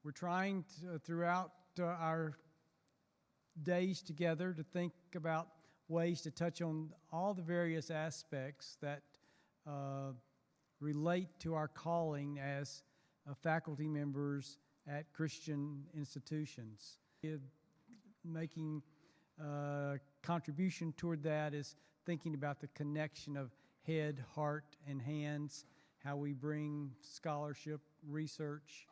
We're trying to, throughout our days together to think about ways to touch on all the various aspects that relate to our calling as faculty members at Christian institutions. Making a contribution toward that is thinking about the connection of head, heart, and hands, how we bring scholarship, research,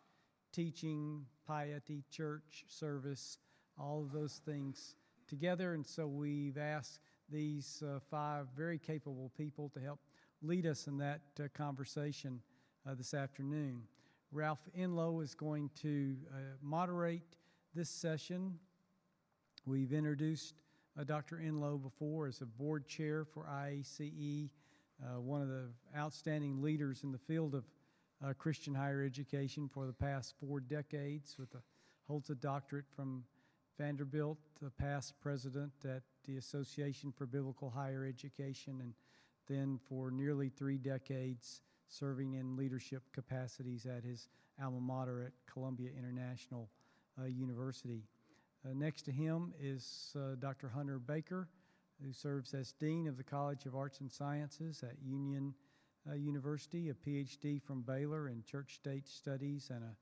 teaching, piety, church, service, all of those things together. And so we've asked these 5 very capable people to help lead us in that conversation this afternoon. Ralph Enlow is going to moderate this session. We've introduced Dr. Enlow before as a board chair for IACE, one of the outstanding leaders in the field of Christian higher education for the past 4 decades, holds a doctorate from Vanderbilt, past president at the Association for Biblical Higher Education, and then for nearly 3 decades serving in leadership capacities at his alma mater at Columbia International University. Next to him is Dr. Hunter Baker, who serves as Dean of the College of Arts and Sciences at Union University, a PhD from Baylor in Church State Studies, and a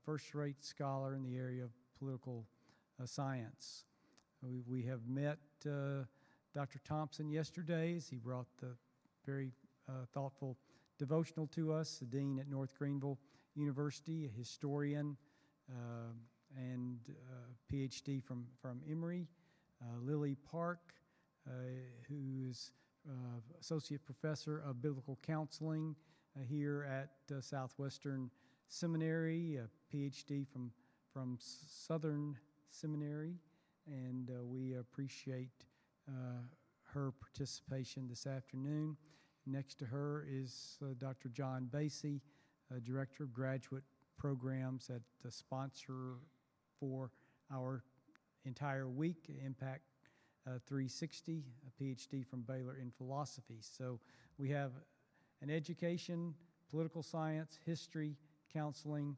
first-rate scholar in the area of political science. We have met Dr. Thompson yesterday as he brought the very thoughtful devotional to us, the Dean at North Greenville University, a historian and PhD from Emory. Lilly Park, who is Associate Professor of Biblical Counseling here at Southwestern Seminary, a PhD from Southern Seminary, and we appreciate her participation this afternoon. Next to her is Dr. John Basie, Director of Graduate Programs at the sponsor for our entire week, Impact 360, a PhD from Baylor in philosophy. So we have an education, political science, history, counseling,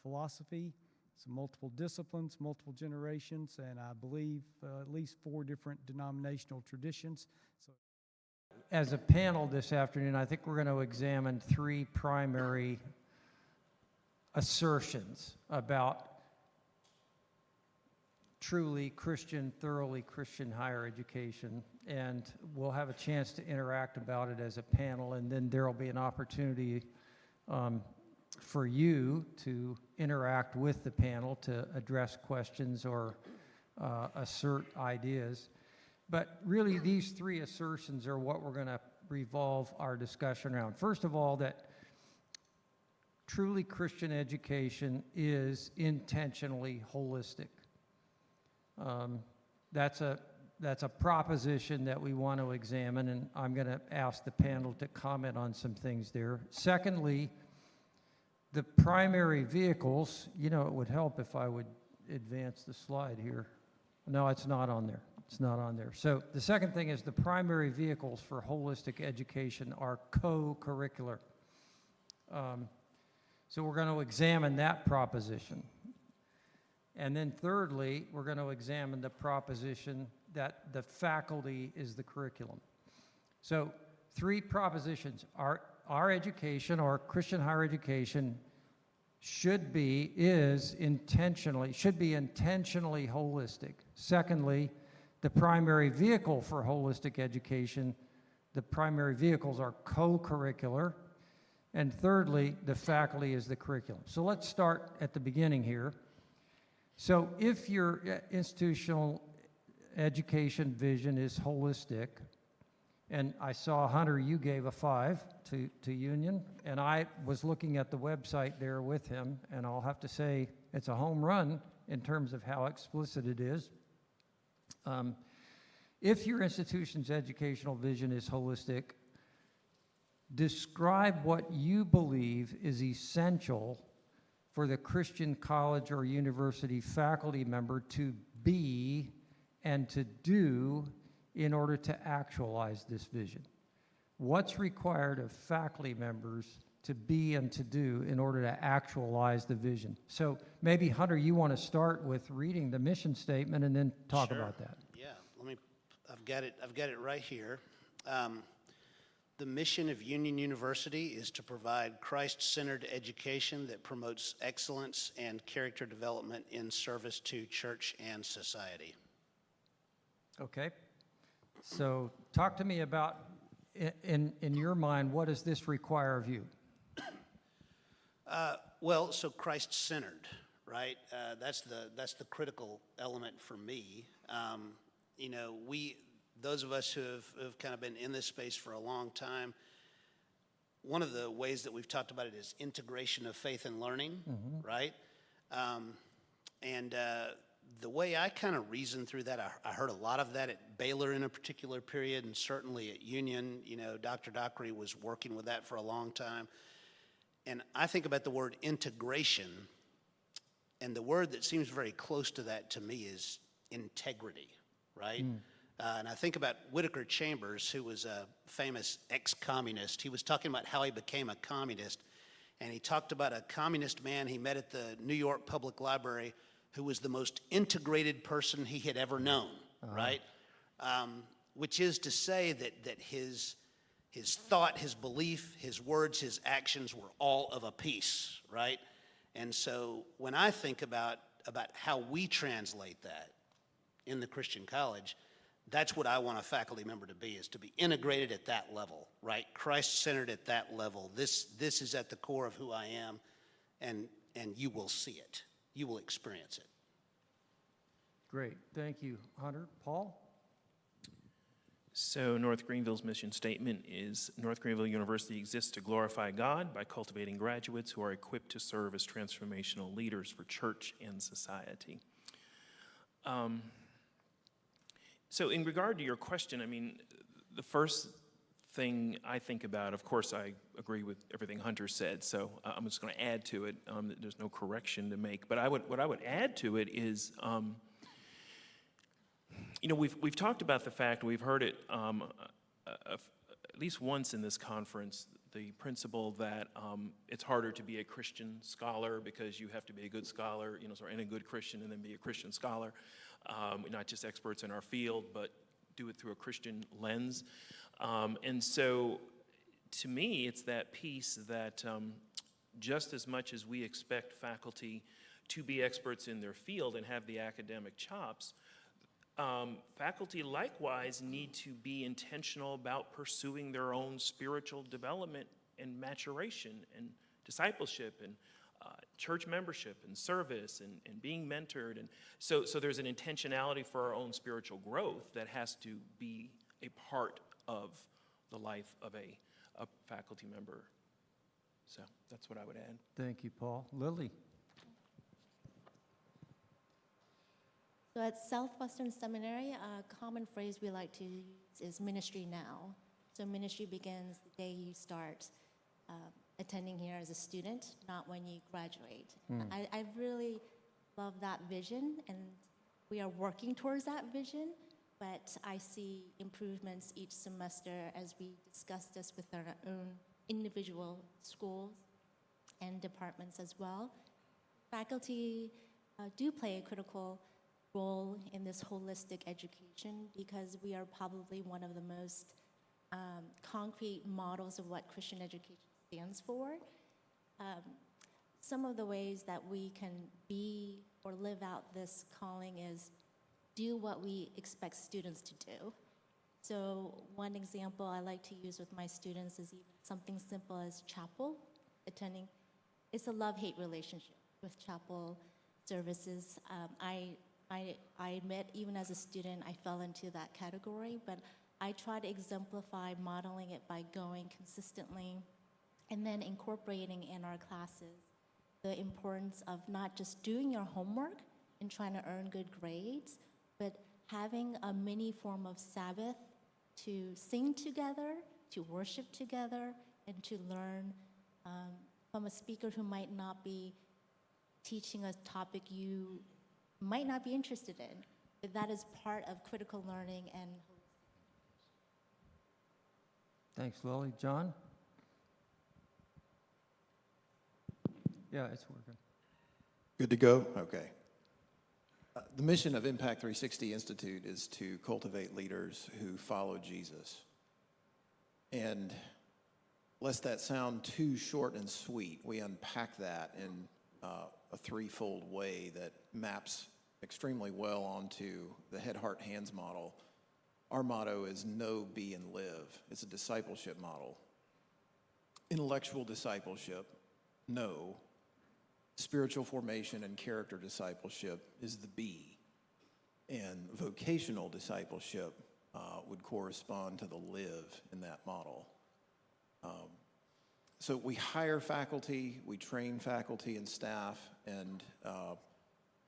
philosophy, so multiple disciplines, multiple generations, and I believe at least 4 different denominational traditions. So, as a panel this afternoon, I think we're going to examine 3 primary assertions about truly Christian, thoroughly Christian higher education, and we'll have a chance to interact about it as a panel, and then there will be an opportunity for you to interact with the panel to address questions or assert ideas. But really, these 3 assertions are what we're going to revolve our discussion around. First of all, that truly Christian education is intentionally holistic. That's a proposition that we want to examine, and I'm going to ask the panel to comment on some things there. Secondly, the primary vehicles, it would help if I would advance the slide here. No, it's not on there. It's not on there. So the second thing is the primary vehicles for holistic education are co-curricular. So we're going to examine that proposition. And then thirdly, we're going to examine the proposition that the faculty is the curriculum. So 3 propositions. Our education, or Christian higher education, should be intentionally holistic. Secondly, the primary vehicle for holistic education, the primary vehicles are co-curricular. And thirdly, the faculty is the curriculum. So let's start at the beginning here. So if your institutional education vision is holistic, and I saw, Hunter, you gave a 5 to Union, and I was looking at the website there with him, and I'll have to say it's a home run in terms of how explicit it is. If your institution's educational vision is holistic, describe what you believe is essential for the Christian college or university faculty member to be and to do in order to actualize this vision. What's required of faculty members to be and to do in order to actualize the vision. So maybe, Hunter, you want to start with reading the mission statement and then talk Sure. about that. Yeah, I've got it right here. The mission of Union University is to provide Christ-centered education that promotes excellence and character development in service to church and society. Okay. So talk to me about, in your mind, what does this require of you? Well, so Christ-centered, right? That's the critical element for me. You know, those of us who have kind of been in this space for a long time, one of the ways that we've talked about it is integration of faith and learning, right? The way I kind of reasoned through that, I heard a lot of that at Baylor in a particular period, and certainly at Union. You know, Dr. Dockery was working with that for a long time. And I think about the word integration, and the word that seems very close to that to me is integrity, right? And I think about Whittaker Chambers, who was a famous ex-communist. He was talking about how he became a communist, and he talked about a communist man he met at the New York Public Library who was the most integrated person he had ever known, right? Which is to say that his thought, his belief, his words, his actions were all of a piece, right? And so when I think about how we translate that in the Christian college, that's what I want a faculty member to be, is to be integrated at that level, right? Christ-centered at that level. This is at the core of who I am, and you will see it. You will experience it. Great. Thank you, Hunter. Paul? So North Greenville's mission statement is North Greenville University exists to glorify God by cultivating graduates who are equipped to serve as transformational leaders for church and society. So in regard to your question, I mean, the first thing I think about, of course, I agree with everything Hunter said, so I'm just going to add to it. There's no correction to make, but what I would add to it is, you know, we've talked about the fact, we've heard it at least once in this conference, the principle that it's harder to be a Christian scholar because you have to be a good scholar, you know, and a good Christian, and then be a Christian scholar. We're not just experts in our field, but do it through a Christian lens. And so, to me, it's that piece that just as much as we expect faculty to be experts in their field and have the academic chops, faculty likewise need to be intentional about pursuing their own spiritual development and maturation and discipleship and church membership and service and being mentored. And so there's an intentionality for our own spiritual growth that has to be a part of the life of a faculty member. So that's what I would add. Thank you, Paul. Lilly? So at Southwestern Seminary, a common phrase we like to use is ministry now. So ministry begins the day you start attending here as a student, not when you graduate. I really love that vision, and we are working towards that vision, but I see improvements each semester as we discuss this with our own individual schools and departments as well. Faculty do play a critical role in this holistic education because we are probably one of the most concrete models of what Christian education stands for. Some of the ways that we can be or live out this calling is do what we expect students to do. So one example I like to use with my students is even something simple as chapel, attending. It's a love-hate relationship with chapel services. I admit, even as a student, I fell into that category, but I try to exemplify modeling it by going consistently and then incorporating in our classes the importance of not just doing your homework and trying to earn good grades, but having a mini form of Sabbath to sing together, to worship together, and to learn from a speaker who might not be teaching a topic you might not be interested in, but that is part of critical learning and Thanks, Lilly. John? Yeah, it's working. Good to go? Okay. The mission of Impact 360 Institute is to cultivate leaders who follow Jesus. And lest that sound too short and sweet, we unpack that in a threefold way that maps extremely well onto the head, heart, hands model. Our motto is know, be, and live. It's a discipleship model. Intellectual discipleship, know. Spiritual formation and character discipleship is the B. And vocational discipleship would correspond to the live in that model. So we hire faculty, we train faculty and staff, and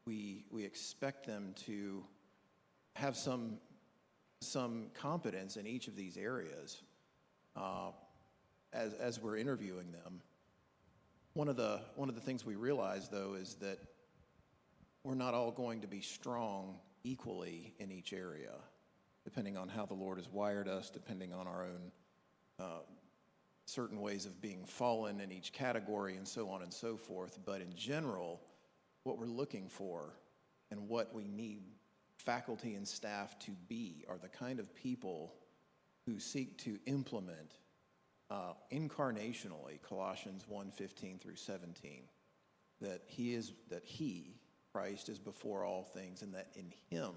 we expect them to have some competence in each of these areas as we're interviewing them. One of the things we realize, though, is that we're not all going to be strong equally in each area, depending on how the Lord has wired us, depending on our own certain ways of being fallen in each category, and so on and so forth. But in general, what we're looking for and what we need faculty and staff to be are the kind of people who seek to implement incarnationally, Colossians 1:15 through 17, that he, Christ, is before all things, and that in him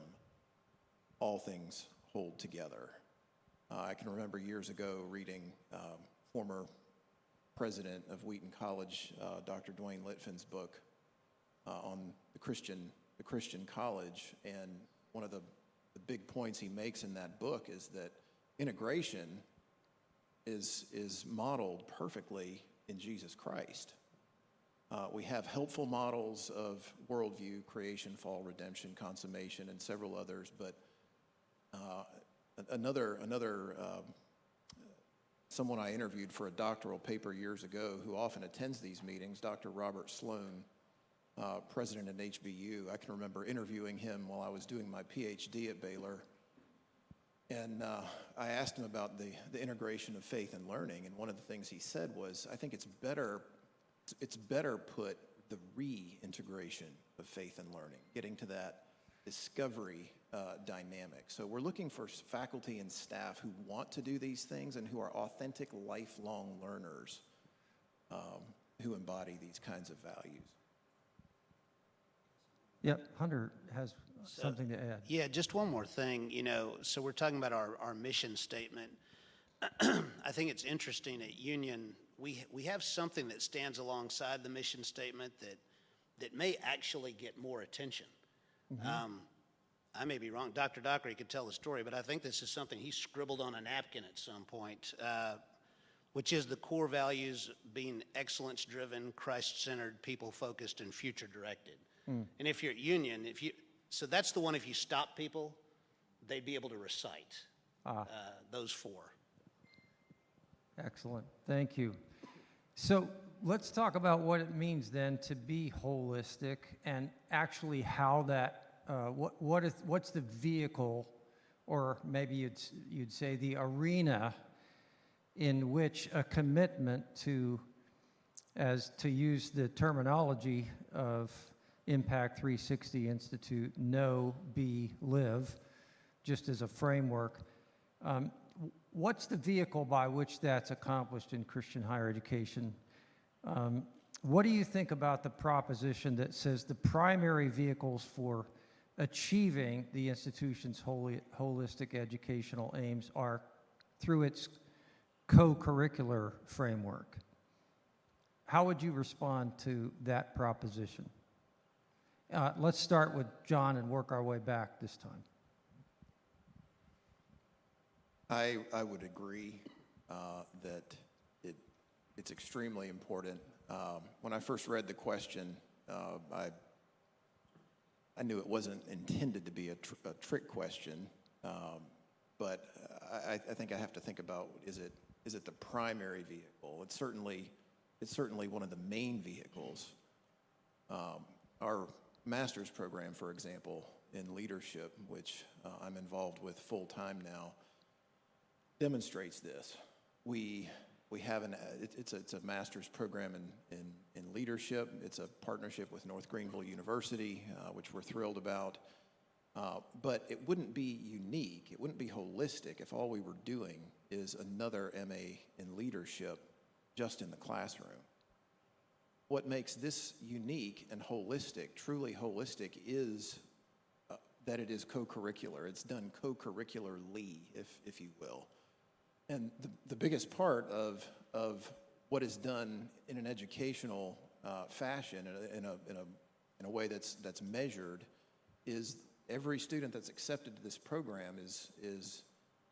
all things hold together. I can remember years ago reading former president of Wheaton College, Dr. Dwayne Litfin's book on the Christian college, and one of the big points he makes in that book is that integration is modeled perfectly in Jesus Christ. We have helpful models of worldview, creation, fall, redemption, consummation, and several others, but someone I interviewed for a doctoral paper years ago who often attends these meetings, Dr. Robert Sloan, president at HBU. I can remember interviewing him while I was doing my PhD at Baylor. And I asked him about the integration of faith and learning, and one of the things he said was, I think it's better put the reintegration of faith and learning, getting to that discovery dynamic. So we're looking for faculty and staff who want to do these things and who are authentic, lifelong learners who embody these kinds of values. Yep, Hunter has something to add. Yeah, just one more thing, so we're talking about our mission statement. I think it's interesting at Union, we have something that stands alongside the mission statement that may actually get more attention. Mm-hmm. I may be wrong. Dr. Dockery could tell the story, but I think this is something he scribbled on a napkin at some point, which is the core values being excellence-driven, Christ-centered, people-focused, and future-directed. Mm. And if you're at Union, so that's the one, if you stop people, they'd be able to recite those four. Excellent. Thank you. So let's talk about what it means then to be holistic, and actually how that, what's the vehicle, or maybe you'd say the arena in which a commitment to use the terminology of Impact 360 Institute, know, be, live, just as a framework. What's the vehicle by which that's accomplished in Christian higher education? What do you think about the proposition that says the primary vehicles for achieving the institution's holistic educational aims are through its co-curricular framework? How would you respond to that proposition? Let's start with John and work our way back this time. I would agree that it's extremely important. When I first read the question, I knew it wasn't intended to be a trick question, but I think I have to think about, is it the primary vehicle? It's certainly one of the main vehicles. Our master's program, for example, in leadership, which I'm involved with full-time now, demonstrates this. We We have it's a master's program in leadership. It's a partnership with North Greenville University, which we're thrilled about. But it wouldn't be unique, it wouldn't be holistic if all we were doing is another MA in leadership just in the classroom. What makes this unique and holistic, truly holistic, is that it is co-curricular. It's done co-curricularly, if you will. And the biggest part of what is done in an educational fashion, in a way that's measured, is every student that's accepted to this program is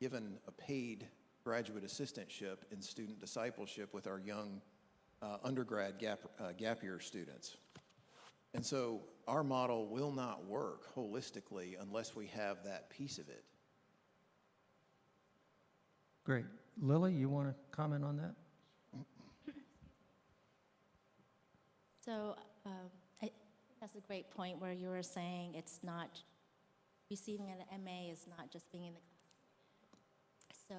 given a paid graduate assistantship in student discipleship with our young undergrad gap year students. And so our model will not work holistically unless we have that piece of it. Great. Lilly, you want to comment on that? So I think that's a great point where you were saying it's not, receiving an MA is not just being in the class. So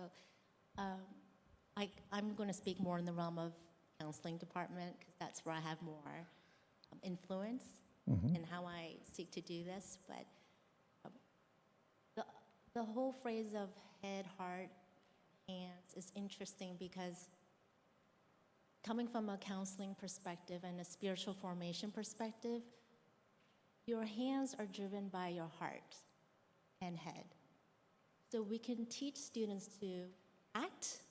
I'm going to speak more in the realm of counseling department because that's where I have more influence in how I seek to do this. But the whole phrase of head, heart, hands is interesting because coming from a counseling perspective and a spiritual formation perspective, your hands are driven by your heart and head. So we can teach students to act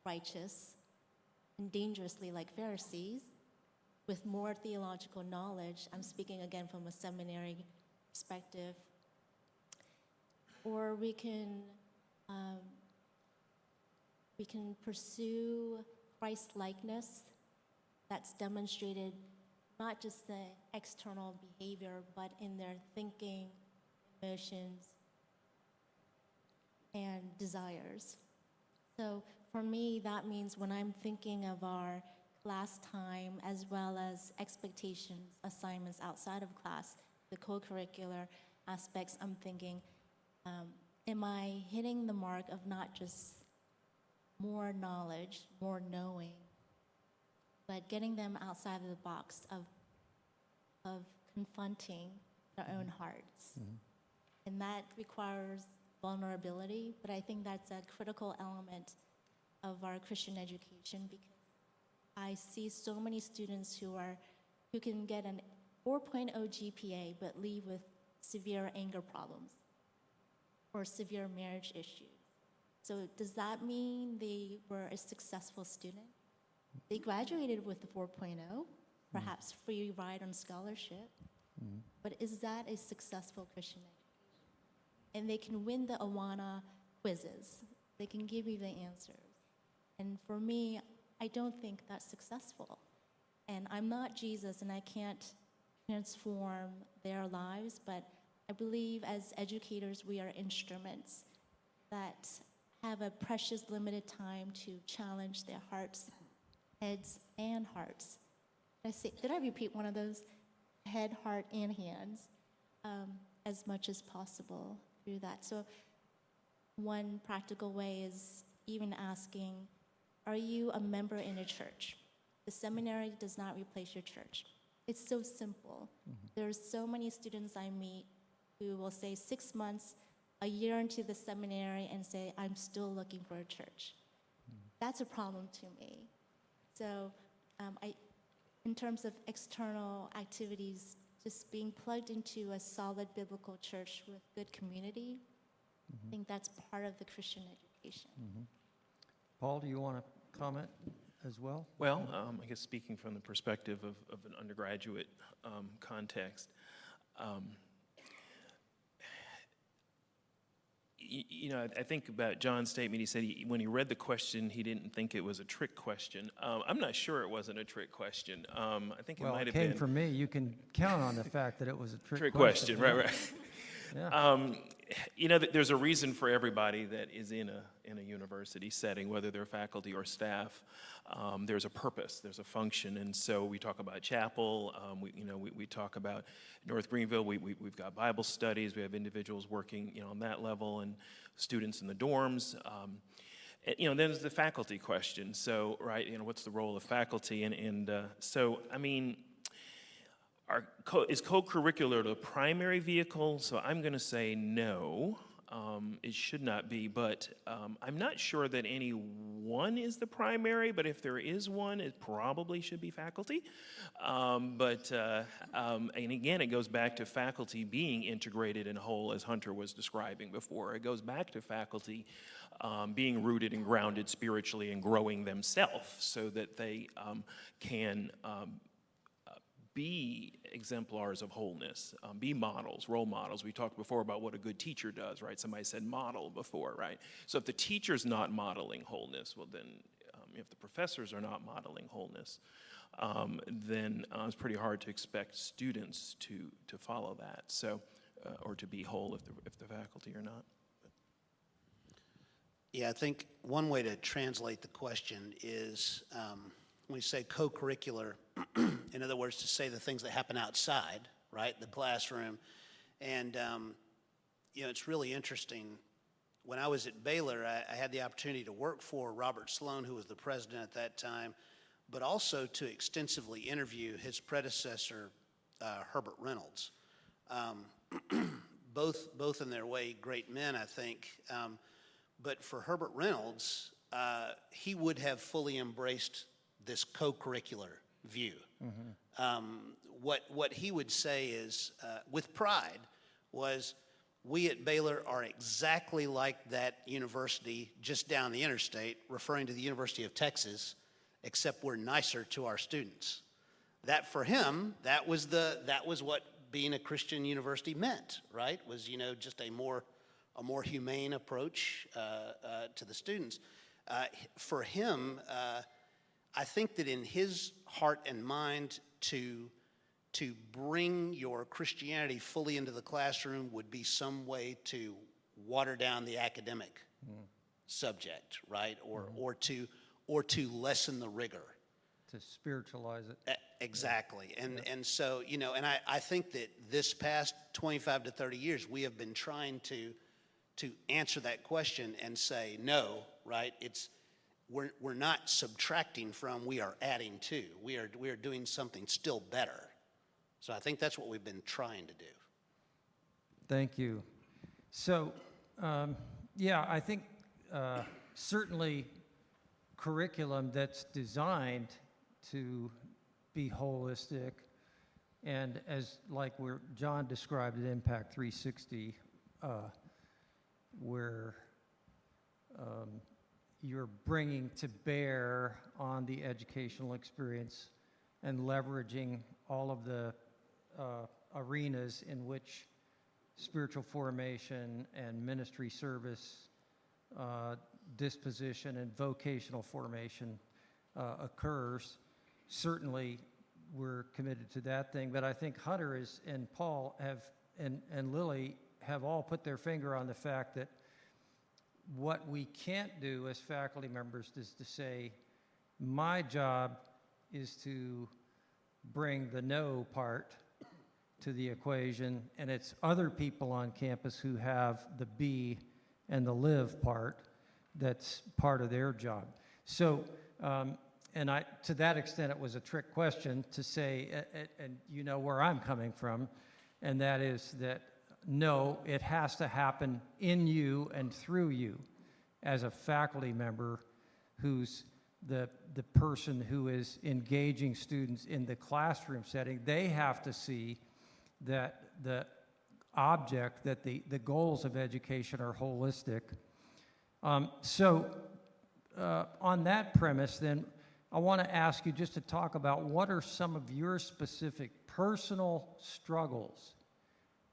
righteous and dangerously like Pharisees with more theological knowledge. I'm speaking again from a seminary perspective. Or we can pursue Christ-likeness that's demonstrated not just the external behavior, but in their thinking, emotions, and desires. So for me, that means when I'm thinking of our class time as well as expectations, assignments outside of class, the co-curricular aspects, I'm thinking, am I hitting the mark of not just more knowledge, more knowing, but getting them outside of the box of confronting their own hearts. And that requires vulnerability, but I think that's a critical element of our Christian education because I see so many students who can get an 4.0 GPA but leave with severe anger problems or severe marriage issues. So does that mean they were a successful student? They graduated with the 4.0, perhaps free ride on scholarship, but is that a successful Christian education? And they can win the Awana quizzes. They can give you the answers. And for me, I don't think that's successful. And I'm not Jesus, and I can't transform their lives, but I believe as educators, we are instruments that have a precious limited time to challenge their hearts, heads, and hearts. Did I repeat one of those? Head, heart, and hands, as much as possible through that. So one practical way is even asking, are you a member in a church? The seminary does not replace your church. It's so simple. There's so many students I meet who will say 6 months, a year into the seminary and say, I'm still looking for a church. That's a problem to me. So in terms of external activities, just being plugged into a solid biblical church with good community, I think that's part of the Christian education. Paul, do you want to comment as well? Well, I guess speaking from the perspective of an undergraduate context, I think about John's statement. He said when he read the question, he didn't think it was a trick question. I'm not sure it wasn't a trick question. I think it might have been. Well, it came from me. You can count on the fact that it was a trick question. Yeah. Right. Yeah. There's a reason for everybody that is in a university setting, whether they're faculty or staff. There's a purpose, there's a function, and so we talk about chapel. We talk about North Greenville. We've got Bible studies. We have individuals working, on that level, and students in the dorms. you know, then there's the faculty question. So, right, you know, what's the role of faculty? So, I mean, is co-curricular the primary vehicle? So I'm going to say no. It should not be, but I'm not sure that any one is the primary, but if there is one, it probably should be faculty. And again, it goes back to faculty being integrated and whole, as Hunter was describing before. It goes back to faculty being rooted and grounded spiritually and growing themselves so that they can be exemplars of wholeness, be models, role models. We talked before about what a good teacher does, right? Somebody said model before, right? So if the teacher's not modeling wholeness, well then, if the professors are not modeling wholeness, then it's pretty hard to expect students to follow that, so, or to be whole if the faculty are not. Yeah, I think one way to translate the question is when we say co-curricular, in other words, to say the things that happen outside, right, the classroom. And, you know, it's really interesting. When I was at Baylor, I had the opportunity to work for Robert Sloan, who was the president at that time, but also to extensively interview his predecessor, Herbert Reynolds. Both in their way, great men, I think. But for Herbert Reynolds, he would have fully embraced this co-curricular view. What he would say is, with pride, was we at Baylor are exactly like that university just down the interstate, referring to the University of Texas, except we're nicer to our students. That for him, that was what being a Christian university meant, right? Was, you know, just a more humane approach to the students. For him, I think that in his heart and mind to bring your Christianity fully into the classroom would be some way to water down the academic subject, right? Or to lessen the rigor. To spiritualize it. Exactly. And so, you know, and I think that this past 25 to 30 years, we have been trying to answer that question and say, no, right? We're not subtracting from, we are adding to. We are doing something still better. So I think that's what we've been trying to do. Thank you. So, yeah, I think certainly curriculum that's designed to be holistic, and as like where John described it, Impact 360, where you're bringing to bear on the educational experience and leveraging all of the arenas in which spiritual formation and ministry service, disposition and vocational formation occurs. Certainly, we're committed to that thing, but I think Hunter and Paul and Lilly have all put their finger on the fact that what we can't do as faculty members is to say, my job is to bring the no part to the equation, and it's other people on campus who have the be and the live part that's part of their job. So, and to that extent, it was a trick question to say, and you know where I'm coming from, and that is that no, it has to happen in you and through you as a faculty member who's the person who is engaging students in the classroom setting. They have to see that the object, that the goals of education are holistic. So on that premise, then, I want to ask you just to talk about what are some of your specific personal struggles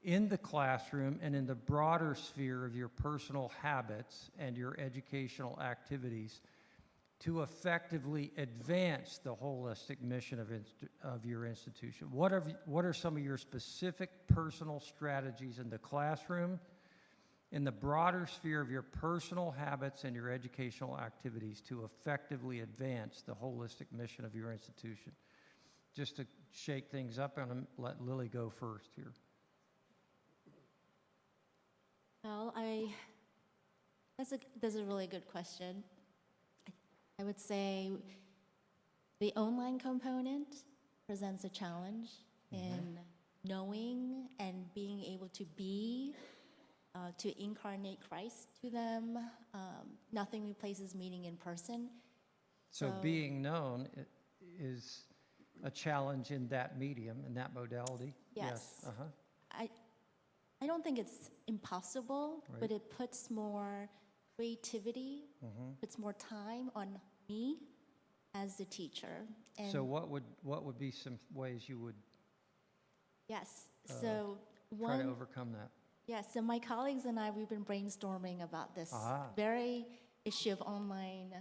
in the classroom and in the broader sphere of your personal habits and your educational activities to effectively advance the holistic mission of your institution. What are some of your specific personal strategies in the classroom, in the broader sphere of your personal habits and your educational activities to effectively advance the holistic mission of your institution? Just to shake things up, and let Lilly go first here. Well, that's a really good question. I would say the online component presents a challenge in knowing and being able to be, to incarnate Christ to them. Nothing replaces meeting in person. So being known is a challenge in that medium, in that modality? Yes. Uh-huh. I don't think it's impossible, Right. but it puts more creativity, puts more time on me as the teacher. And So what would be some ways you would yes, so try to one, overcome that? yes, so my colleagues and I, we've been brainstorming about this very issue of online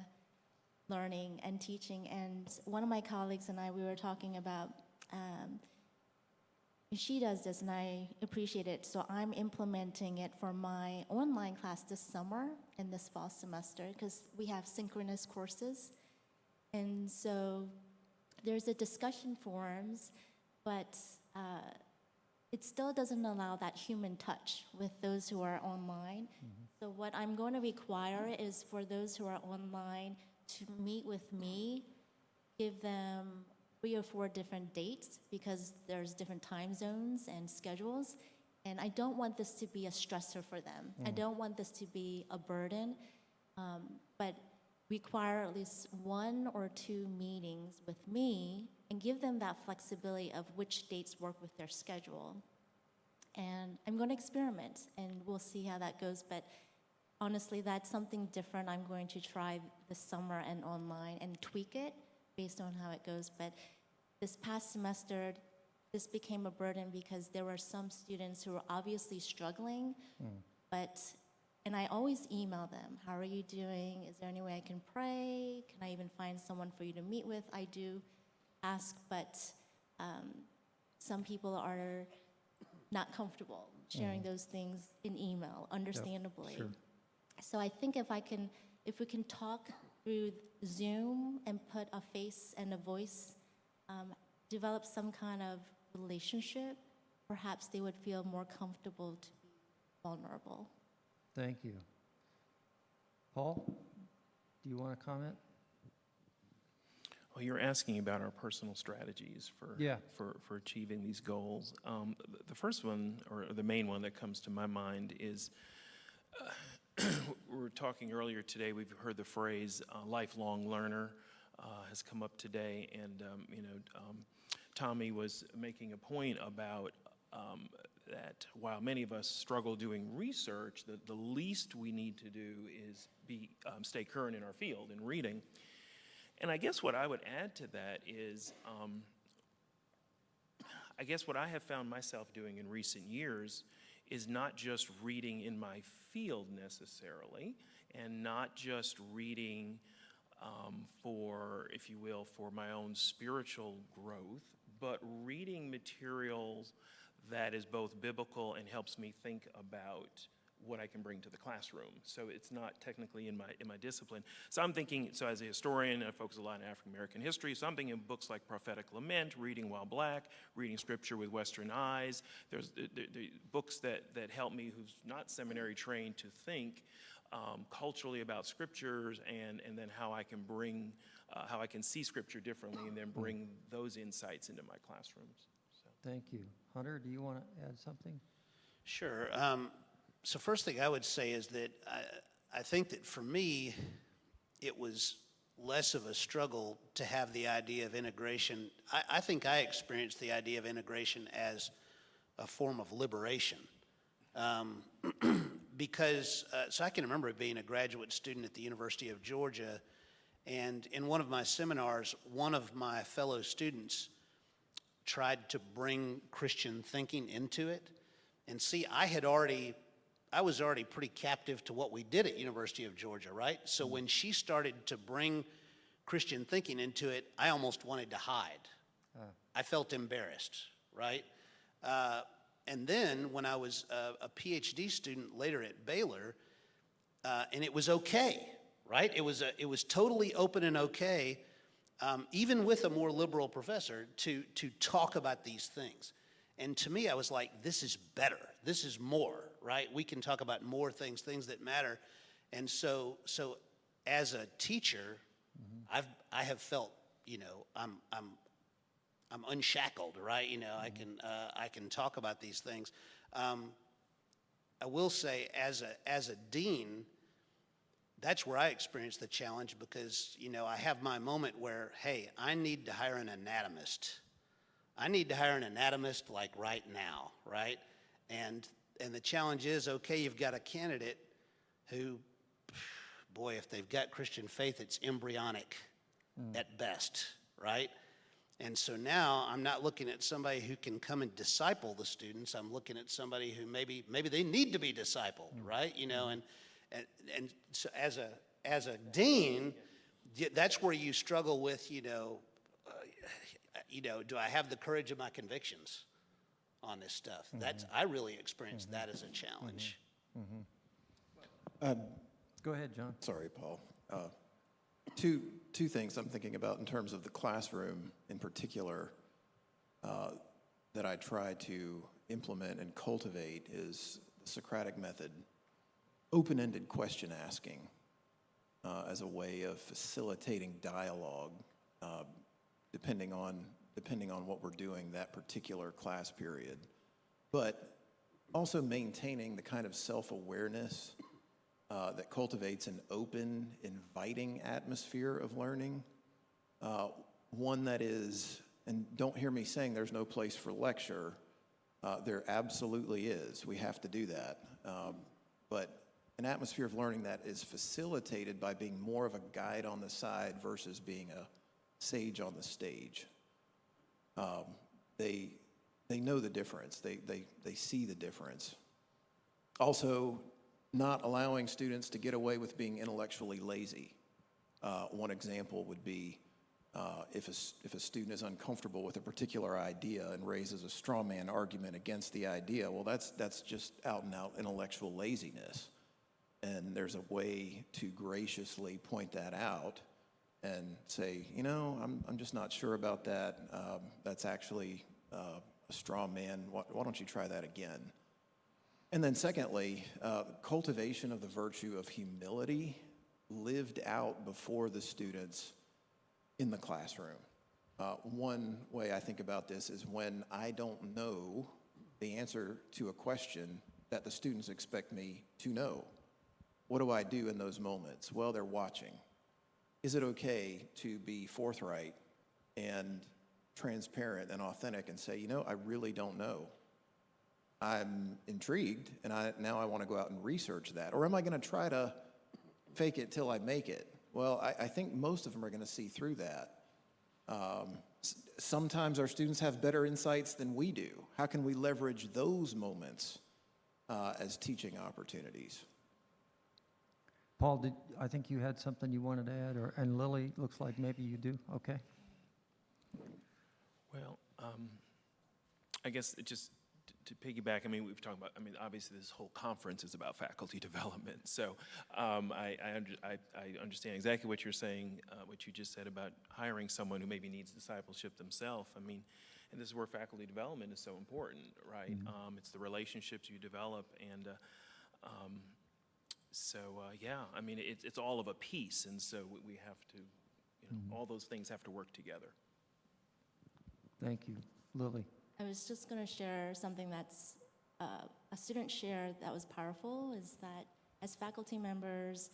learning and teaching. And one of my colleagues and I, we were talking about, she does this and I appreciate it. So I'm implementing it for my online class this summer and this fall semester because we have synchronous courses. And so there's a discussion forums, but it still doesn't allow that human touch with those who are online. So what I'm going to require is for those who are online to meet with me, give them 3 or 4 different dates because there's different time zones and schedules. And I don't want this to be a stressor for them. I don't want this to be a burden, but require at least 1 or 2 meetings with me and give them that flexibility of which dates work with their schedule. And I'm going to experiment and we'll see how that goes. But honestly, that's something different I'm going to try this summer and online and tweak it based on how it goes. But this past semester, this became a burden because there were some students who were obviously struggling, and I always email them, how are you doing? Is there any way I can pray? Can I even find someone for you to meet with? I do ask, but some people are not comfortable sharing those things in email, understandably. Sure. So I think if we can talk through Zoom and put a face and a voice, develop some kind of relationship, perhaps they would feel more comfortable to be vulnerable. Thank you. Paul, do you want to comment? Well, you're asking about our personal strategies for achieving these goals. The first one, or the main one that comes to my mind is, we were talking earlier today, we've heard the phrase lifelong learner has come up today, and Tommy was making a point about that while many of us struggle doing research, the least we need to do is stay current in our field in reading. And I guess what I would add to that is, I guess what I have found myself doing in recent years is not just reading in my field necessarily, and not just reading for, if you will, for my own spiritual growth, but reading materials that is both biblical and helps me think about what I can bring to the classroom. So it's not technically in my discipline. So I'm thinking, so as a historian, I focus a lot on African American history, so I'm thinking of books like Prophetic Lament, Reading While Black, Reading Scripture with Western Eyes. There's the books that help me, who's not seminary trained, to think culturally about scriptures, and then how I can bring, how I can see scripture differently and then bring those insights into my classrooms. So. Thank you. Hunter, do you want to add something? Sure. So first thing I would say is that I think that for me, it was less of a struggle to have the idea of integration. I think I experienced the idea of integration as a form of liberation. Because, so I can remember being a graduate student at the University of Georgia, and in one of my seminars, one of my fellow students tried to bring Christian thinking into it. And see, I was already pretty captive to what we did at University of Georgia, right? So when she started to bring Christian thinking into it, I almost wanted to hide. I felt embarrassed, right? And then when I was a PhD student later at Baylor, and it was okay, right? It was totally open and okay, even with a more liberal professor, to talk about these things. And to me, I was like, this is better. This is more, right? We can talk about more things that matter. And so as a teacher, I have felt, I'm unshackled, right? I can talk about these things. I will say, as a dean, that's where I experience the challenge because, I have my moment where, hey, I need to hire an anatomist. I need to hire an anatomist like right now, right? And the challenge is, okay, you've got a candidate who, boy, if they've got Christian faith, it's embryonic at best, right? And so now I'm not looking at somebody who can come and disciple the students. I'm looking at somebody who maybe they need to be discipled, right? And so as a dean, that's where you struggle with, do I have the courage of my convictions on this stuff? I really experienced that as a challenge. Go ahead, John. Sorry, Paul. Two things I'm thinking about in terms of the classroom in particular that I try to implement and cultivate is the Socratic method, open-ended question asking as a way of facilitating dialogue depending on what we're doing that particular class period, but also maintaining the kind of self-awareness that cultivates an open, inviting atmosphere of learning. One that is, and don't hear me saying there's no place for lecture, there absolutely is. We have to do that. But an atmosphere of learning that is facilitated by being more of a guide on the side versus being a sage on the stage. They know the difference. They see the difference. Also, not allowing students to get away with being intellectually lazy. One example would be if a student is uncomfortable with a particular idea and raises a straw man argument against the idea, well, that's just out and out intellectual laziness. And there's a way to graciously point that out and say, I'm just not sure about that. That's actually a straw man. Why don't you try that again? And then secondly, cultivation of the virtue of humility lived out before the students in the classroom. One way I think about this is when I don't know the answer to a question that the students expect me to know. What do I do in those moments? Well, they're watching. Is it okay to be forthright and transparent and authentic and say, I really don't know. I'm intrigued, and now I want to go out and research that. Or am I going to try to fake it till I make it? Well, I think most of them are going to see through that. Sometimes our students have better insights than we do. How can we leverage those moments as teaching opportunities? Paul, I think you had something you wanted to add, and Lilly, looks like maybe you do. Okay. Well, I guess just to piggyback, we've talked about, obviously this whole conference is about faculty development. So I understand exactly what you're saying, what you just said about hiring someone who maybe needs discipleship themselves. And this is where faculty development is so important, right? Mm-hmm. It's the relationships you develop, and it's all of a piece, and so we have to, all those things have to work together. Thank you. Lilly. I was just going to share something that's a student shared that was powerful, is that as faculty members,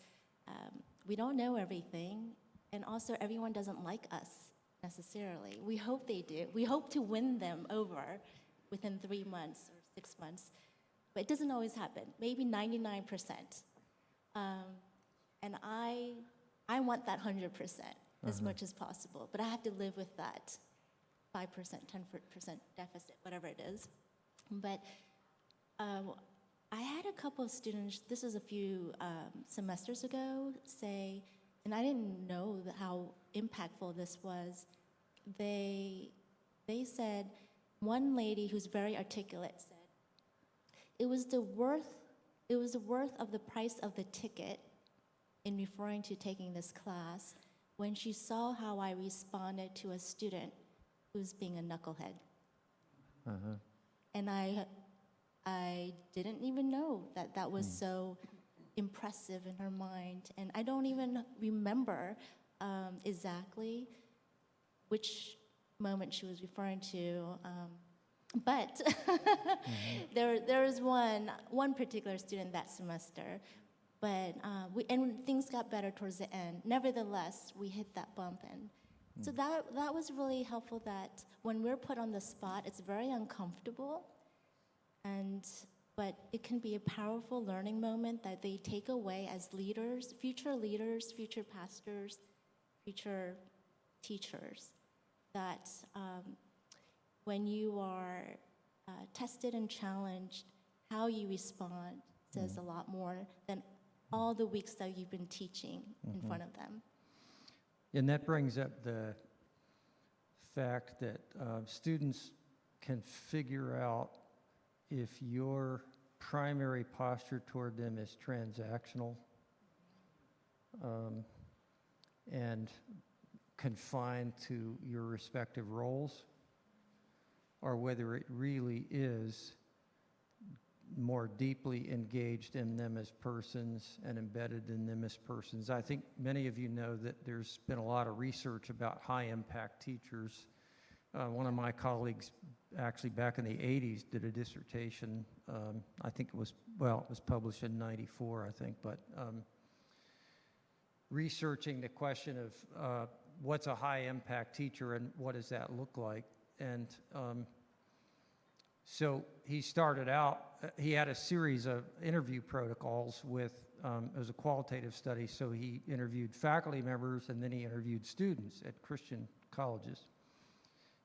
we don't know everything, and also everyone doesn't like us necessarily. We hope they do. We hope to win them over within 3 months or 6 months, but it doesn't always happen, maybe 99%. And I want that 100% as much as possible, but I have to live with that 5%, 10% deficit, whatever it is. But I had a couple of students, this was a few semesters ago, say, and I didn't know how impactful this was. They said, one lady who's very articulate said, it was the worth of the price of the ticket in referring to taking this class when she saw how I responded to a student who's being a knucklehead. Uh-huh. And I didn't even know that was so impressive in her mind. And I don't even remember exactly which moment she was referring to, but there was one particular student that semester, but and things got better towards the end. Nevertheless, we hit that bump, and so that was really helpful. That when we're put on the spot, it's very uncomfortable, but it can be a powerful learning moment that they take away as leaders, future pastors, future teachers. That when you are tested and challenged, how you respond says a lot more than all the weeks that you've been teaching in front of them. And that brings up the fact that students can figure out if your primary posture toward them is transactional and confined to your respective roles, or whether it really is more deeply engaged in them as persons and embedded in them as persons. I think many of you know that there's been a lot of research about high-impact teachers. One of my colleagues, actually back in the 80s, did a dissertation. I think it was published in '94, I think, but researching the question of what's a high-impact teacher and what does that look like. And so he started out, he had a series of interview protocols with, it was a qualitative study, so he interviewed faculty members and then he interviewed students at Christian colleges.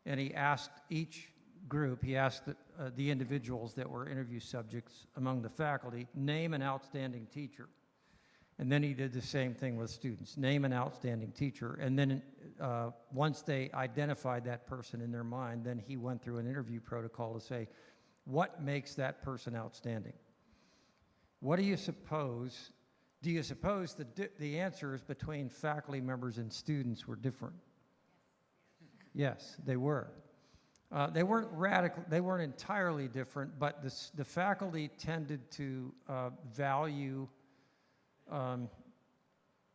And he asked each group, he asked the individuals that were interview subjects among the faculty, name an outstanding teacher. And then he did the same thing with students, name an outstanding teacher. And then once they identified that person in their mind, then he went through an interview protocol to say, what makes that person outstanding? What do you suppose? Do you suppose the answers between faculty members and students were different? Yes, they were. They weren't radical, they weren't entirely different, but the faculty tended to value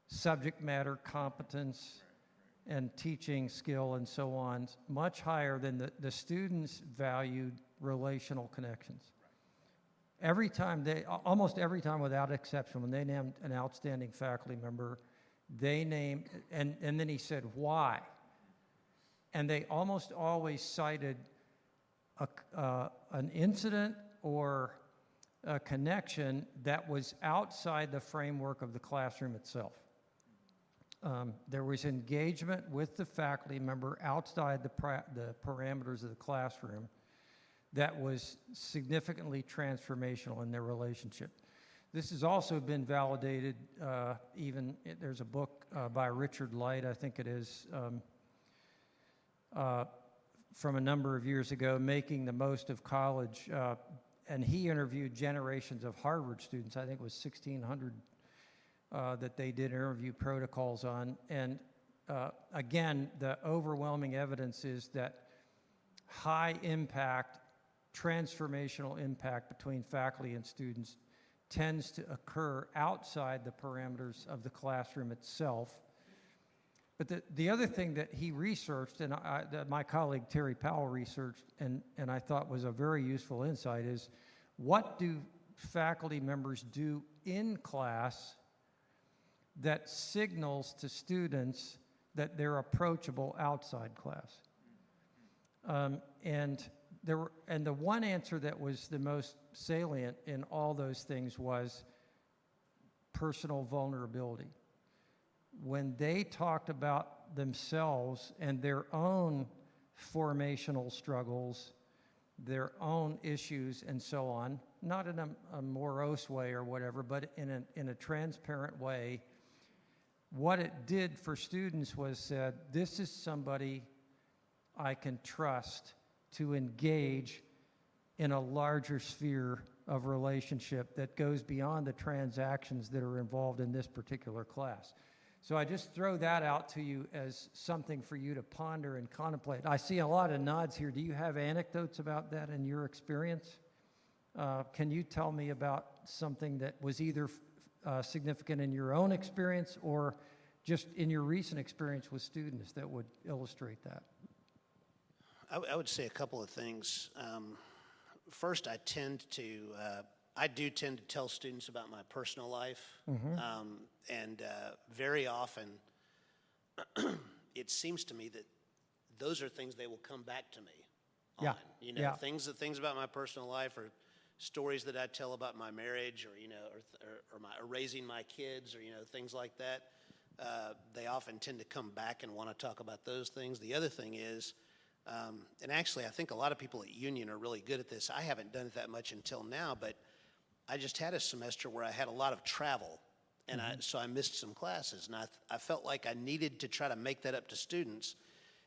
subject matter competence and teaching skill and so on much higher than the students valued relational connections. Every time almost every time without exception, when they named an outstanding faculty member, they named, and then he said, why? And they almost always cited an incident or a connection that was outside the framework of the classroom itself. There was engagement with the faculty member outside the parameters of the classroom that was significantly transformational in their relationship. This has also been validated, there's a book by Richard Light, I think it is, from a number of years ago, Making the Most of College, and he interviewed generations of Harvard students. I think it was 1,600 that they did interview protocols on. And again, the overwhelming evidence is that high impact, transformational impact between faculty and students tends to occur outside the parameters of the classroom itself. But the other thing that he researched, and that my colleague Terry Powell researched, and I thought was a very useful insight, is what do faculty members do in class that signals to students that they're approachable outside class? And the one answer that was the most salient in all those things was personal vulnerability. When they talked about themselves and their own formational struggles, their own issues and so on, not in a morose way or whatever, but in a transparent way, what it did for students was said, this is somebody I can trust to engage in a larger sphere of relationship that goes beyond the transactions that are involved in this particular class. So I just throw that out to you as something for you to ponder and contemplate. I see a lot of nods here. Do you have anecdotes about that in your experience? Can you tell me about something that was either significant in your own experience or just in your recent experience with students that would illustrate that? I would say a couple of things. First, I do tend to tell students about my personal life. And very often, it seems to me that those are things they will come back to me on. Yeah, You know, yeah. things about my personal life, or stories that I tell about my marriage, or, you know, or raising my kids, or, you know, things like that. They often tend to come back and want to talk about those things. The other thing is, and actually I think a lot of people at Union are really good at this. I haven't done it that much until now, but I just had a semester where I had a lot of travel, and so I missed some classes, and I felt like I needed to try to make that up to students.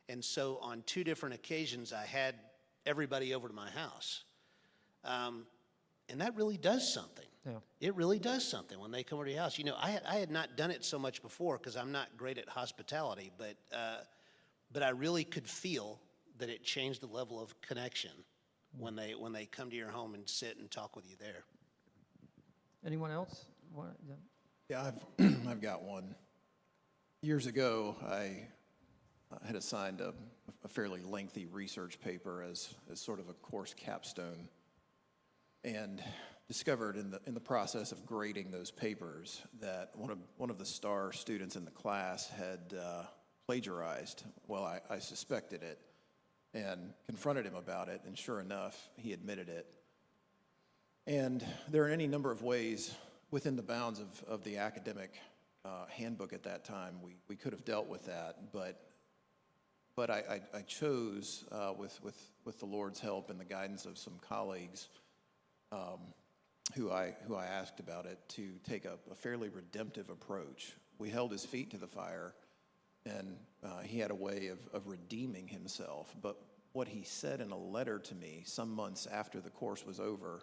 And so on 2 different occasions, I had everybody over to my house. And that really does something. Yeah. It really does something when they come over to your house. You know, I had not done it so much before because I'm not great at hospitality, but I really could feel that it changed the level of connection when they come to your home and sit and talk with you there. Anyone else? Yeah. Yeah, I've got one. Years ago, I had assigned a fairly lengthy research paper as sort of a course capstone, and discovered in the process of grading those papers that one of the star students in the class had plagiarized. Well, I suspected it and confronted him about it, and sure enough, he admitted it. And there are any number of ways within the bounds of the academic handbook at that time we could have dealt with that, but I chose, with the Lord's help and the guidance of some colleagues who I asked about it, to take a fairly redemptive approach. We held his feet to the fire, and he had a way of redeeming himself. But what he said in a letter to me some months after the course was over,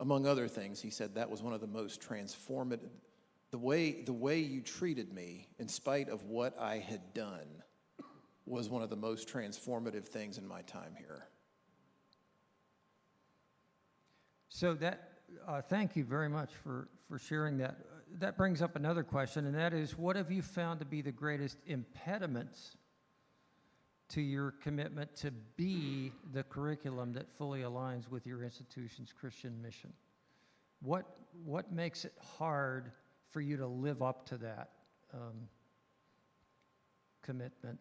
among other things, he said that was one of the most transformative, the way you treated me, in spite of what I had done, was one of the most transformative things in my time here. So thank you very much for sharing that. That brings up another question, and that is, what have you found to be the greatest impediments to your commitment to be the curriculum that fully aligns with your institution's Christian mission? What makes it hard for you to live up to that commitment,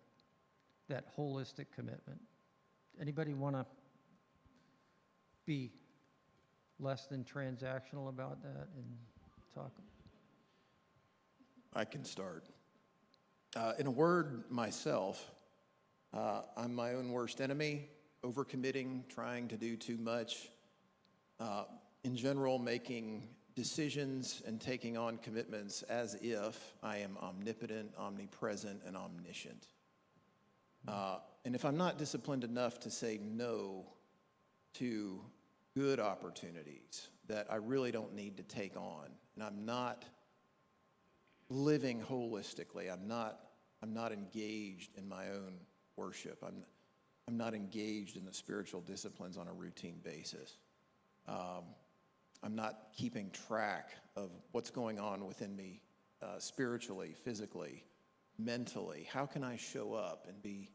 that holistic commitment? Anybody want to be less than transactional about that and talk? I can start. In a word, myself, I'm my own worst enemy, overcommitting, trying to do too much. In general, making decisions and taking on commitments as if I am omnipotent, omnipresent, and omniscient. And if I'm not disciplined enough to say no to good opportunities that I really don't need to take on, and I'm not living holistically, I'm not engaged in my own worship, I'm not engaged in the spiritual disciplines on a routine basis, I'm not keeping track of what's going on within me spiritually, physically, mentally. How can I show up and be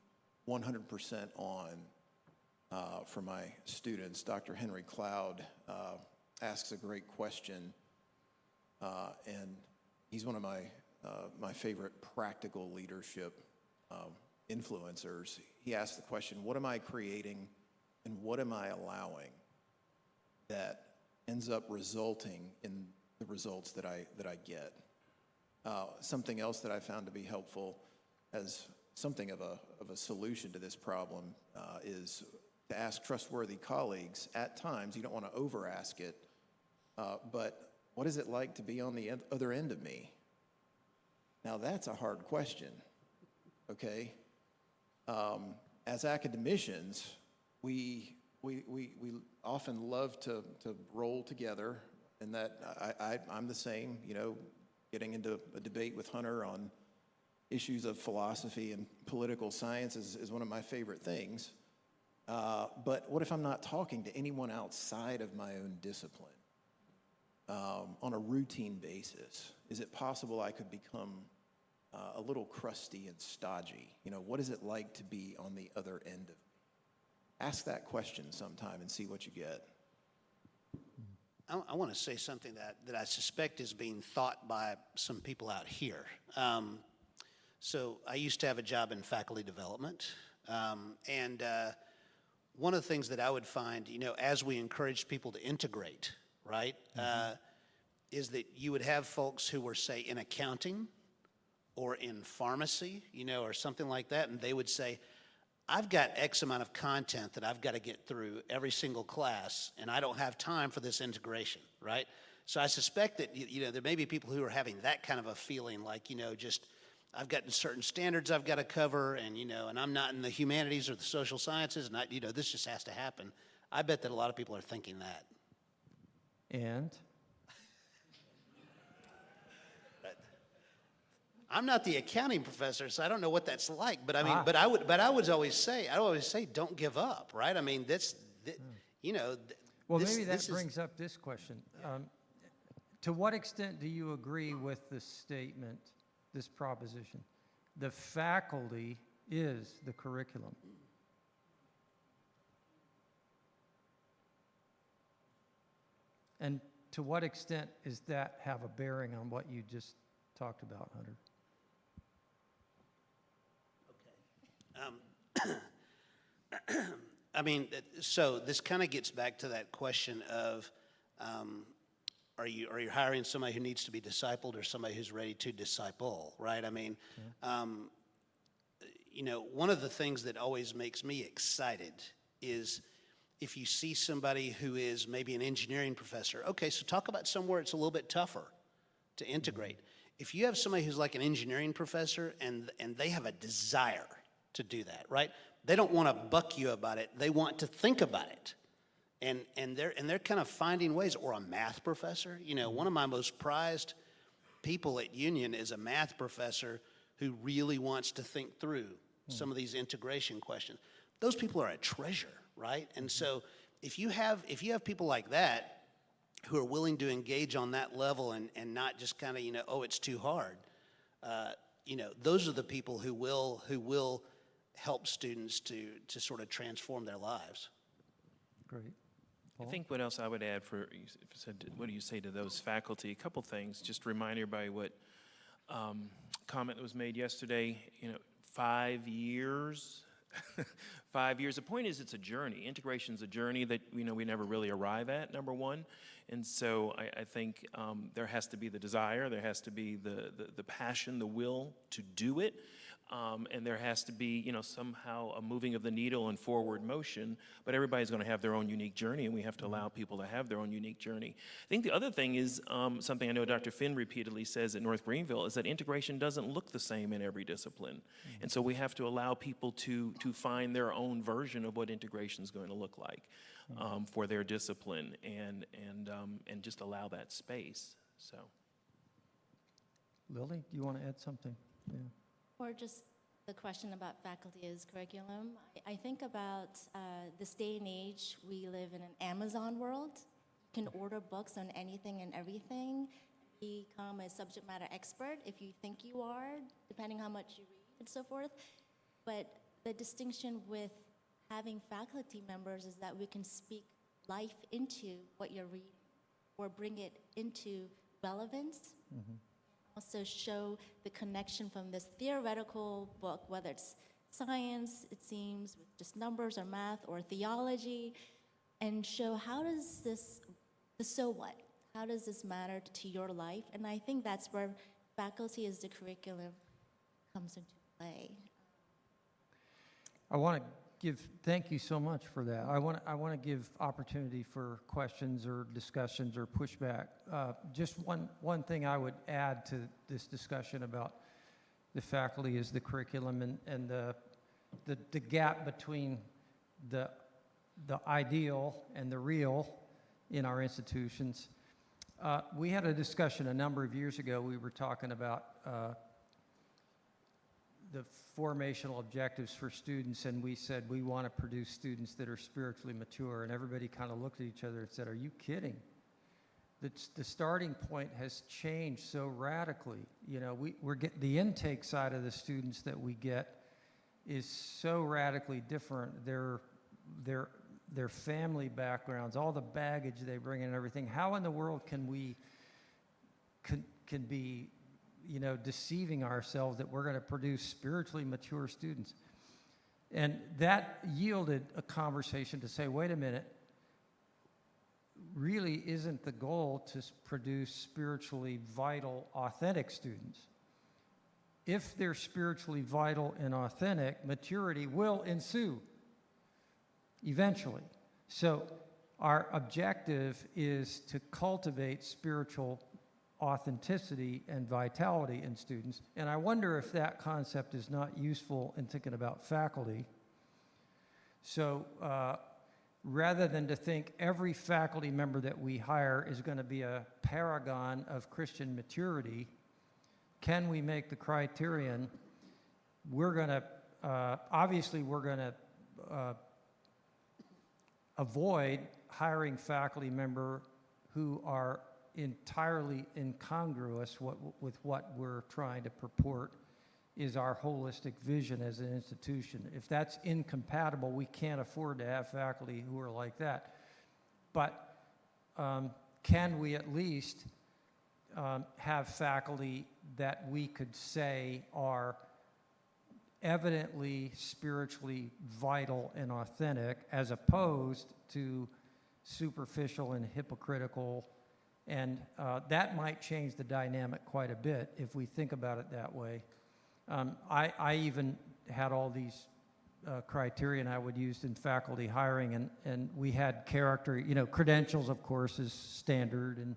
100% on for my students? Dr. Henry Cloud asks a great question, and he's one of my favorite practical leadership influencers. He asks the question, what am I creating and what am I allowing that ends up resulting in the results that I get? Something else that I found to be helpful as something of a solution to this problem is to ask trustworthy colleagues. At times, you don't want to over-ask it, but what is it like to be on the other end of me? Now, that's a hard question, okay? As academicians, we often love to roll together, and that I'm the same, you know, getting into a debate with Hunter on issues of philosophy and political science is one of my favorite things. But what if I'm not talking to anyone outside of my own discipline on a routine basis? Is it possible I could become a little crusty and stodgy. You know, what is it like to be on the other end of it? Ask that question sometime and see what you get. I want to say something that I suspect is being thought by some people out here. So I used to have a job in faculty development, and one of the things that I would find, you know, as we encourage people to integrate, right, is that you would have folks who were, say, in accounting or in pharmacy, you know, or something like that, and they would say, I've got X amount of content that I've got to get through every single class, and I don't have time for this integration, right? So I suspect that, you know, there may be people who are having that kind of a feeling, like, you know, just I've got certain standards I've got to cover, and, you know, and I'm not in the humanities or the social sciences, and you know, this just has to happen. I bet that a lot of people are thinking that. And? I'm not the accounting professor, so I don't know what that's like. But I mean, but I would always say, don't give up, right? I mean, you know. Well, maybe that brings up this question. To what extent do you agree with the statement, this proposition? The faculty is the curriculum. And to what extent does that have a bearing on what you just talked about, Hunter? I mean, so this kind of gets back to that question of, are you hiring somebody who needs to be discipled or somebody who's ready to disciple, right? I mean, you know, one of the things that always makes me excited is if you see somebody who is maybe an engineering professor. Okay, so talk about somewhere it's a little bit tougher to integrate. If you have somebody who's like an engineering professor and they have a desire to do that, right? They don't want to buck you about it. They want to think about it. And they're kind of finding ways. Or a math professor. You know, one of my most prized people at Union is a math professor who really wants to think through some of these integration questions. Those people are a treasure, right? And so if you have people like that who are willing to engage on that level and not just kind of, you know, oh, it's too hard, you know, those are the people who will help students to sort of transform their lives. Great. I think what else I would add what do you say to those faculty? A couple things. Just remind everybody what comment that was made yesterday. You know, 5 years. 5 years. The point is, it's a journey. Integration's a journey that, you know, we never really arrive at, number one. And so I think there has to be the desire, there has to be the passion, the will to do it. And there has to be, you know, somehow a moving of the needle and forward motion, but everybody's going to have their own unique journey, and we have to allow people to have their own unique journey. I think the other thing is something I know Dr. Finn repeatedly says at North Greenville is that integration doesn't look the same in every discipline. And so we have to allow people to find their own version of what integration is going to look like for their discipline and just allow that space. So, Lily, do you want to add something? Yeah. Or just the question about faculty as curriculum. I think about this day and age, we live in an Amazon world. You can order books on anything and everything, become a subject matter expert if you think you are, depending how much you read and so forth. But the distinction with having faculty members is that we can speak life into what you're reading or bring it into relevance. Also show the connection from this theoretical book, whether it's science, it seems, with just numbers or math or theology, and show how does this, the so what? How does this matter to your life? And I think that's where faculty as the curriculum comes into play. I want to thank you so much for that. I want to give opportunity for questions or discussions or pushback. Just one thing I would add to this discussion about the faculty is the curriculum and the gap between the ideal and the real in our institutions. We had a discussion a number of years ago. We were talking about the formational objectives for students, and we said we want to produce students that are spiritually mature, and everybody kind of looked at each other and said, are you kidding? the starting point has changed so radically. You know, we're getting the intake side of the students that we get is so radically different. Their family backgrounds, all the baggage they bring in and everything. How in the world can we can be, you know, deceiving ourselves that we're going to produce spiritually mature students? And that yielded a conversation to say, wait a minute, really isn't the goal to produce spiritually vital, authentic students? If they're spiritually vital and authentic, maturity will ensue eventually. So our objective is to cultivate spiritual authenticity and vitality in students. And I wonder if that concept is not useful in thinking about faculty. So rather than to think every faculty member that we hire is going to be a paragon of Christian maturity, can we make the criterion, we're going to, obviously we're going to avoid hiring faculty member who are entirely incongruous with what we're trying to purport is our holistic vision as an institution. If that's incompatible, we can't afford to have faculty who are like that. But can we at least have faculty that we could say are evidently spiritually vital and authentic, as opposed to superficial and hypocritical? And that might change the dynamic quite a bit if we think about it that way. I even had all these criterion I would use in faculty hiring, and we had character, you know, credentials, of course, is standard, and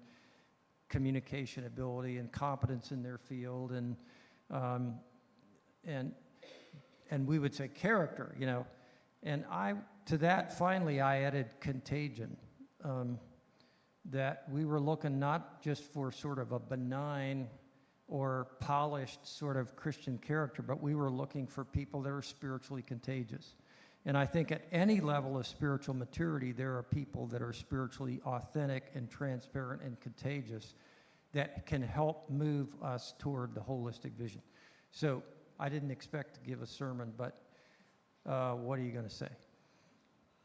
communication ability and competence in their field, and we would say character, you know. And to that, finally, I added contagion. That we were looking not just for sort of a benign or polished sort of Christian character, but we were looking for people that are spiritually contagious. And I think at any level of spiritual maturity, there are people that are spiritually authentic and transparent and contagious that can help move us toward the holistic vision. So I didn't expect to give a sermon, but what are you going to say?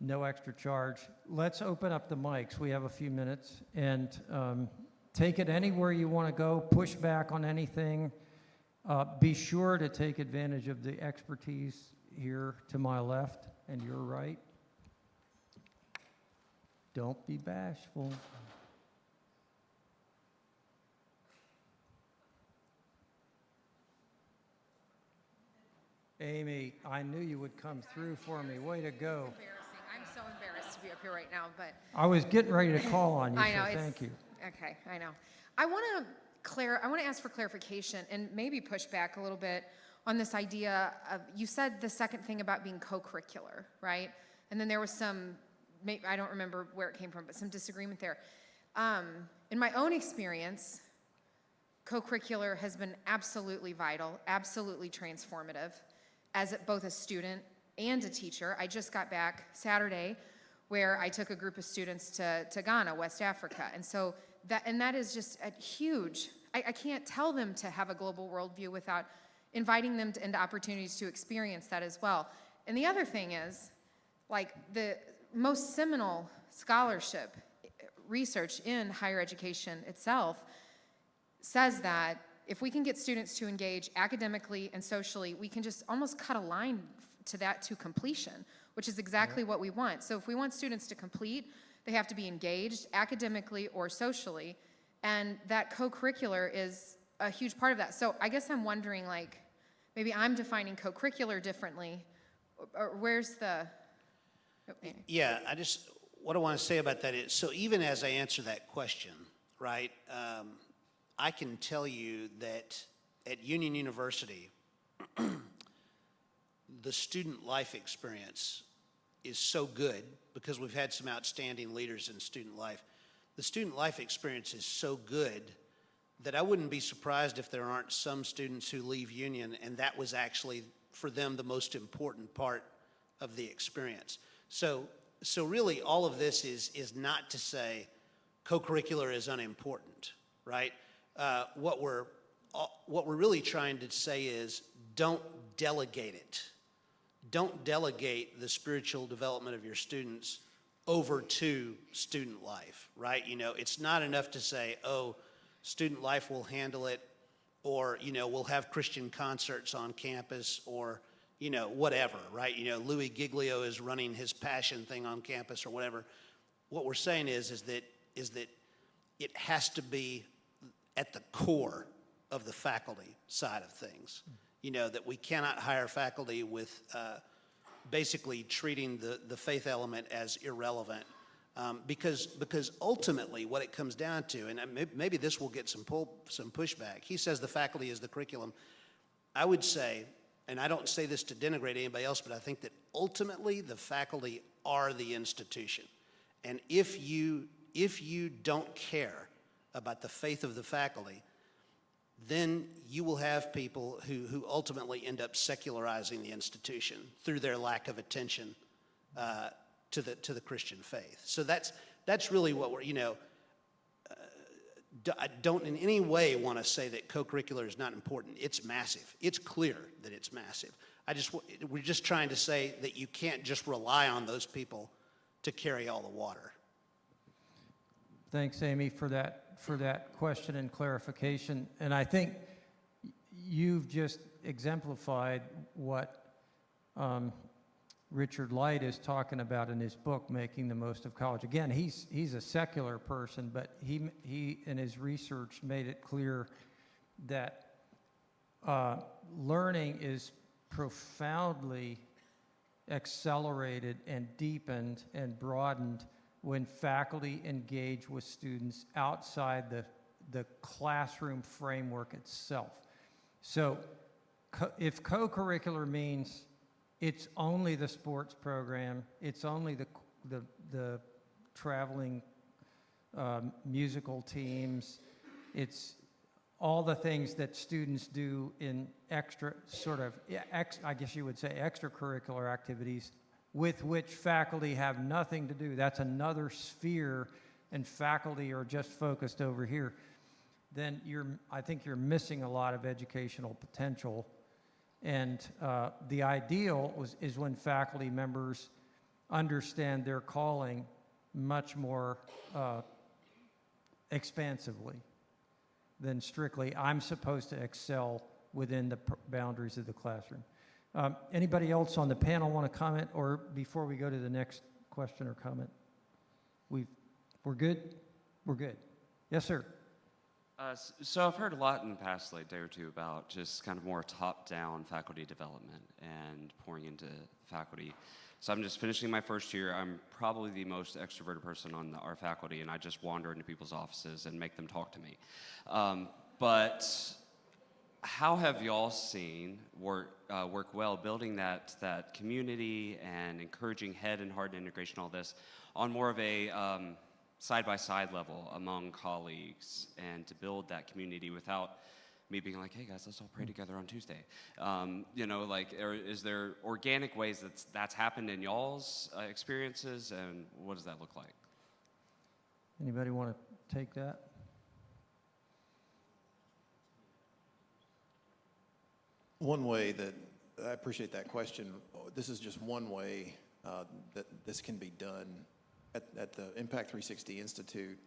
No extra charge. Let's open up the mics. We have a few minutes, and take it anywhere you want to go. Push back on anything. Be sure to take advantage of the expertise here to my left and your right. Don't be bashful. Amy, I knew you would come through for me. Way to go. It's embarrassing. I'm so embarrassed to be up here right now, but I was getting ready to call on you, I know, so it's, thank you. Okay, I know. I want to ask for clarification and maybe push back a little bit on this idea of, you said the second thing about being co-curricular, right? And then there was some, I don't remember where it came from, but some disagreement there. In my own experience, co-curricular has been absolutely vital, absolutely transformative as both a student and a teacher. I just got back Saturday where I took a group of students to Ghana, West Africa. And so that is just a huge, I can't tell them to have a global worldview without inviting them into opportunities to experience that as well. And the other thing is, like, the most seminal scholarship research in higher education itself says that if we can get students to engage academically and socially, we can just almost cut a line to completion, which is exactly what we want. So if we want students to complete, they have to be engaged academically or socially, and that co-curricular is a huge part of that. So I guess I'm wondering, like, maybe I'm defining co-curricular differently, or where's the... Yeah, what I want to say about that is, so even as I answer that question, right, I can tell you that at Union University, the student life experience is so good because we've had some outstanding leaders in student life. The student life experience is so good that I wouldn't be surprised if there aren't some students who leave Union and that was actually for them the most important part of the experience. So really all of this is not to say co-curricular is unimportant, right? What we're really trying to say is don't delegate it. Don't delegate the spiritual development of your students over to student life, right? You know, it's not enough to say, oh, student life will handle it, or, you know, we'll have Christian concerts on campus, or, you know, whatever, right? You know, Louis Giglio is running his passion thing on campus or whatever. What we're saying is that it has to be at the core of the faculty side of things. You know, that we cannot hire faculty with basically treating the faith element as irrelevant. Because ultimately what it comes down to, and maybe this will get some pushback. He says the faculty is the curriculum. I would say, and I don't say this to denigrate anybody else, but I think that ultimately the faculty are the institution. And if you don't care about the faith of the faculty, then you will have people who ultimately end up secularizing the institution through their lack of attention to the Christian faith. So that's really what we're, you know, I don't in any way want to say that co-curricular is not important. It's massive. It's clear that it's massive. We're just trying to say that you can't just rely on those people to carry all the water. Thanks, Amy, for that question and clarification. And I think you've just exemplified what Richard Light is talking about in his book, Making the Most of College. Again, he's a secular person, but he in his research made it clear that learning is profoundly accelerated and deepened and broadened when faculty engage with students outside the classroom framework itself. So if co-curricular means it's only the sports program, it's only the traveling musical teams, it's all the things that students do in extra sort of, I guess you would say extracurricular activities with which faculty have nothing to do. That's another sphere, and faculty are just focused over here. Then I think you're missing a lot of educational potential. And the ideal is when faculty members understand their calling much more expansively than strictly, I'm supposed to excel within the boundaries of the classroom. Anybody else on the panel want to comment, or before we go to the next question or comment? We're good? We're good. Yes, sir. So I've heard a lot in the past day or two about just kind of more top-down faculty development and pouring into faculty. So I'm just finishing my first year. I'm probably the most extroverted person on our faculty, and I just wander into people's offices and make them talk to me. But how have y'all seen work well building that community and encouraging head and heart integration, all this, on more of a side-by-side level among colleagues, and to build that community without me being like, hey guys, let's all pray together on Tuesday. You know, like, is there organic ways that's happened in y'all's experiences, and what does that look like? Anybody want to take that? One way that, I appreciate that question. This is just one way that this can be done. At the Impact 360 Institute,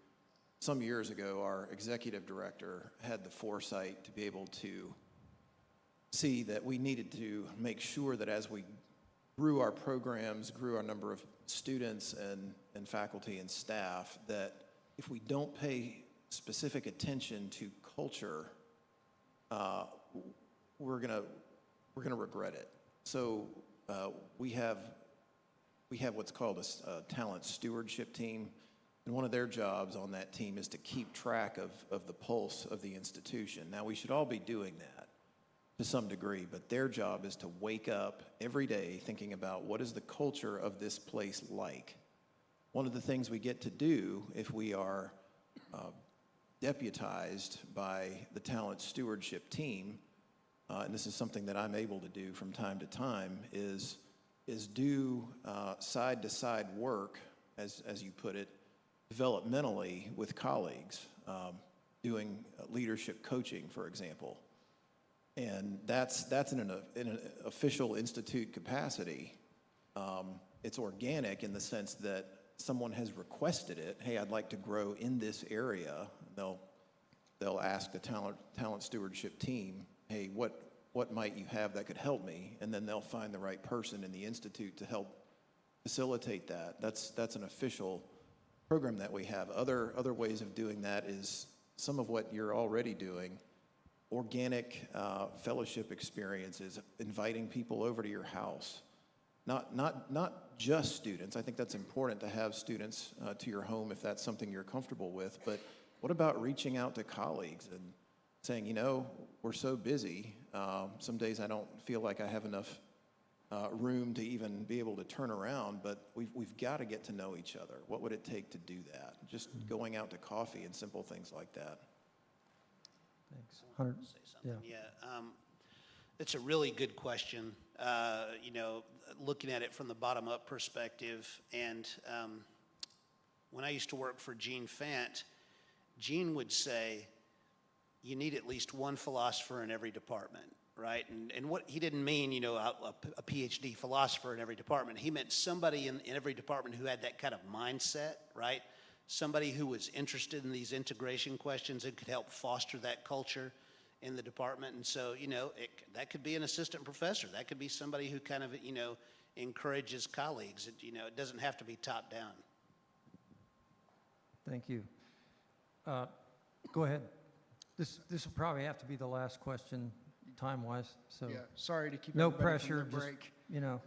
some years ago, our executive director had the foresight to be able to see that we needed to make sure that as we grew our programs, grew our number of students and faculty and staff, that if we don't pay specific attention to culture, we're gonna regret it. So we have what's called a talent stewardship team, and one of their jobs on that team is to keep track of the pulse of the institution. Now, we should all be doing that to some degree, but their job is to wake up every day thinking about what is the culture of this place like. One of the things we get to do if we are deputized by the talent stewardship team, and this is something that I'm able to do from time to time, is do side-to-side work, as you put it, developmentally with colleagues, doing leadership coaching, for example. And that's in an official institute capacity. It's organic in the sense that someone has requested it. Hey, I'd like to grow in this area. They'll ask the talent stewardship team, hey, what might you have that could help me? And then they'll find the right person in the institute to help facilitate that. That's an official program that we have. Other ways of doing that is some of what you're already doing. Organic fellowship experiences, inviting people over to your house. Not just students. I think that's important to have students to your home if that's something you're comfortable with. But what about reaching out to colleagues and saying, you know, we're so busy. Some days I don't feel like I have enough room to even be able to turn around, but we've got to get to know each other. What would it take to do that? Just going out to coffee and simple things like that. Thanks. Hunter? Say something. Yeah. It's a really good question. You know, looking at it from the bottom-up perspective, and when I used to work for Gene Fant, Gene would say, you need at least one philosopher in every department, right? And what he didn't mean, you know, a PhD philosopher in every department. He meant somebody in every department who had that kind of mindset, right? Somebody who was interested in these integration questions and could help foster that culture in the department. And so, you know, that could be an assistant professor. That could be somebody who kind of, you know, encourages colleagues. You know, it doesn't have to be top down. Thank you. Go ahead. This will probably have to be the last question, time-wise. So Yeah, sorry to keep no everybody pressure. from the Just, break. you know.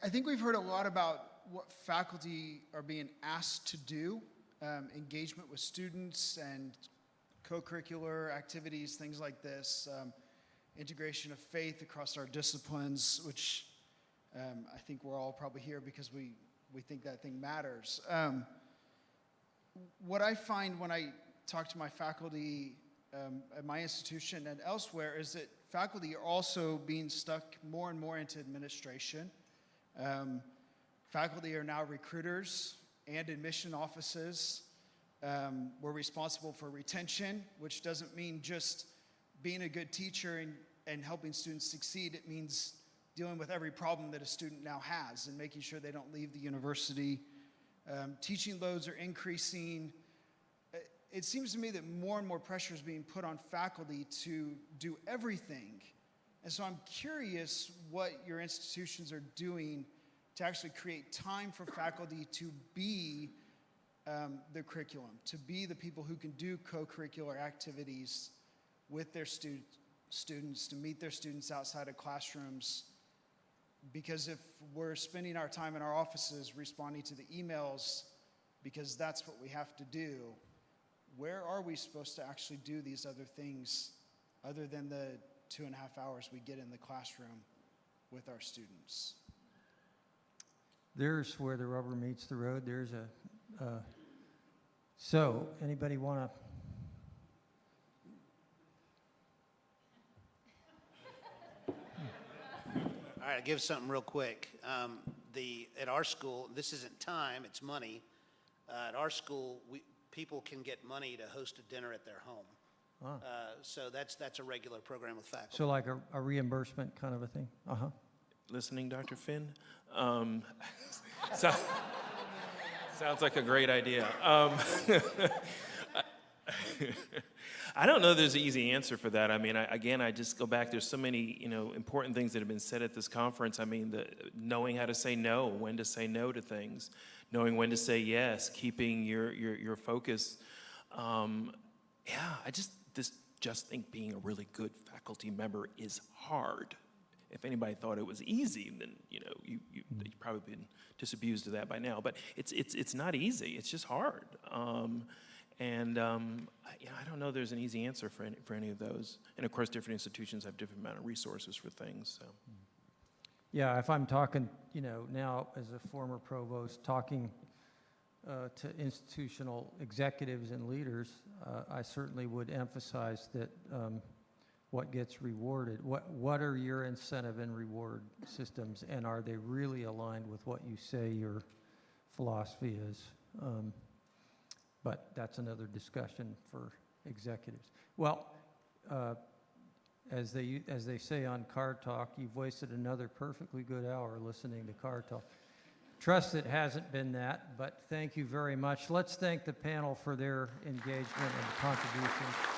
I think we've heard a lot about what faculty are being asked to do, engagement with students and co-curricular activities, things like this, integration of faith across our disciplines, which I think we're all probably here because we think that thing matters. What I find when I talk to my faculty at my institution and elsewhere is that faculty are also being stuck more and more into administration. Faculty are now recruiters and admission offices. We're responsible for retention, which doesn't mean just being a good teacher and helping students succeed. It means dealing with every problem that a student now has and making sure they don't leave the university. Teaching loads are increasing. It seems to me that more and more pressure is being put on faculty to do everything. And so I'm curious what your institutions are doing to actually create time for faculty to be the curriculum, to be the people who can do co-curricular activities with their students, to meet their students outside of classrooms. Because if we're spending our time in our offices responding to the emails because that's what we have to do, where are we supposed to actually do these other things other than the 2.5 hours we get in the classroom with our students? There's where the rubber meets the road. There's so anybody want to? All right, I'll give something real quick. At our school, this isn't time, it's money. At our school, people can get money to host a dinner at their home. So that's a regular program with faculty. So like a reimbursement kind of a thing? Uh-huh. Listening, Dr. Finn? Sounds like a great idea. I don't know there's an easy answer for that. I mean, I just go back. There's so many, important things that have been said at this conference. I mean, knowing how to say no, when to say no to things, knowing when to say yes, keeping your focus. I just think being a really good faculty member is hard. If anybody thought it was easy, then you've probably been disabused of that by now. But it's not easy. It's just hard. I don't know there's an easy answer for any of those. And of course, different institutions have different amount of resources for things. So. Yeah, if I'm talking, now as a former provost, talking to institutional executives and leaders, I certainly would emphasize that what gets rewarded. What are your incentive and reward systems, and are they really aligned with what you say your philosophy is? But that's another discussion for executives. Well, as they say on Car Talk, you've wasted another perfectly good hour listening to Car Talk. Trust it hasn't been that, but thank you very much. Let's thank the panel for their engagement and contribution.